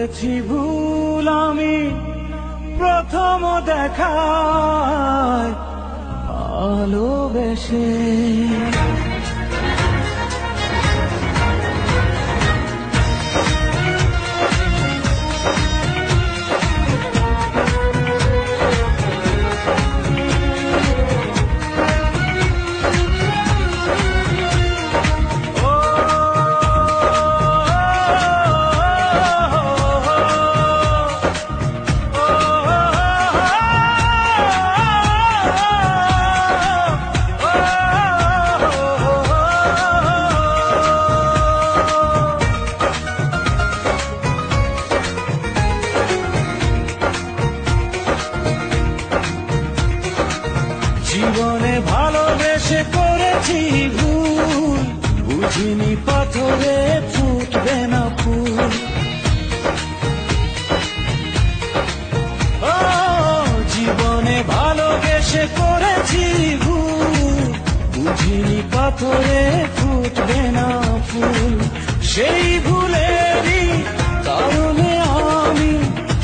করেছি ভুল আমি প্রথম দেখায় ভালোবেসে। জীবনে ভালোবেসে করেছি ভুল, বুঝিনি পাথরে ফুটবে না ফুল। ও জীবনে ভালোবেসে করেছি ভুল, বুঝিনি পাথরে ফুটবে না ফুল। সেই ভুলেরই কারণে আমি,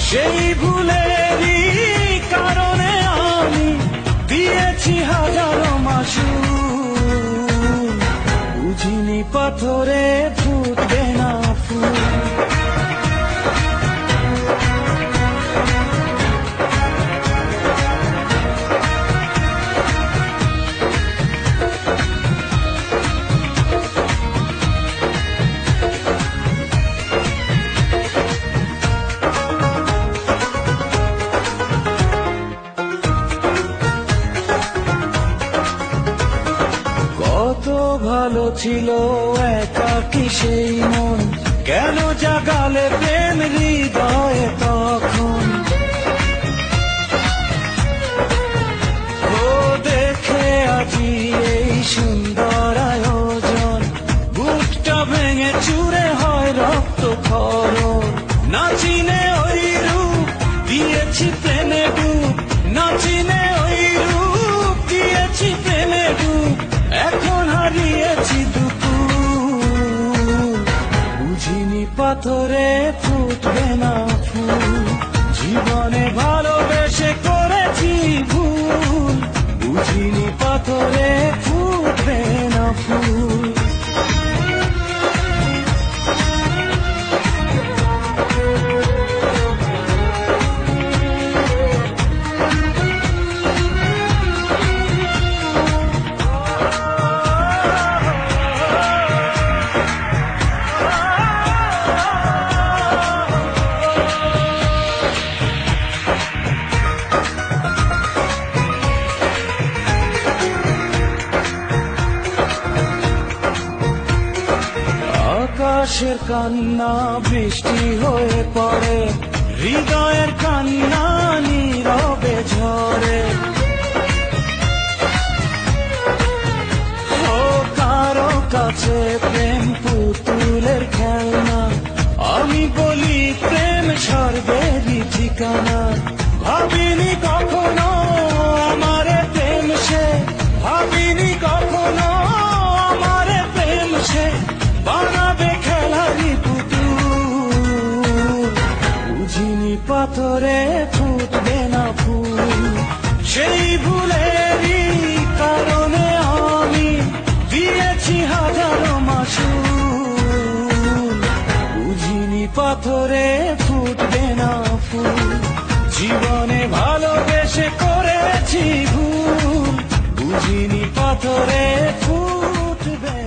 সেই ভুলেরই কারণে আমি দিয়েছি হাজারো মাসুল, বুঝিনি পাথরে ফুটবে না ফুল। কত ভালো ছিল একাকী সেই মন, কেন জাগালে প্রেম হৃদয়ে তখন। ও দেখে আজি এই সুন্দর আয়োজন, বুকটা ভেঙে চুরে হয় রক্ত খরণ। না চিনে ওই রূপ দিয়েছি প্রেমে ডুব, না চিনে ওই রূপ দিয়েছি প্রেমে ডুব। এখন হারিয়েছি দুপুর, বুঝিনি পাথরে ফুটবে না ফুল। জীবনে ভালোবেসে করেছি ভুল, বুঝিনি পাথরে ফুটবে না ফুল। আকাশের কান্না বৃষ্টি হয়ে পড়ে, হৃদয়ের কান্না নীরবে ঝরে। ও কারো কাছে প্রেম পুতুলের খেলনা, আমি বলি প্রেম স্বর্গেরই ঠিকানা। ভাবিনি কখনো আমার প্রেম সে, ভাবিনি কখনো আমার প্রেম সে বানাবে খেলারি পুতুল, বুঝিনি পাথরে ফুটবে না ফুল। সেই ভুলেরই কারণে আমি দিয়েছি হাজারো মাসুল, বুঝিনি পাথরে ফুটবে না ফুল। জীবনে ভালোবেসে করেছি ভুল, বুঝিনি পাথরে ফুটবে।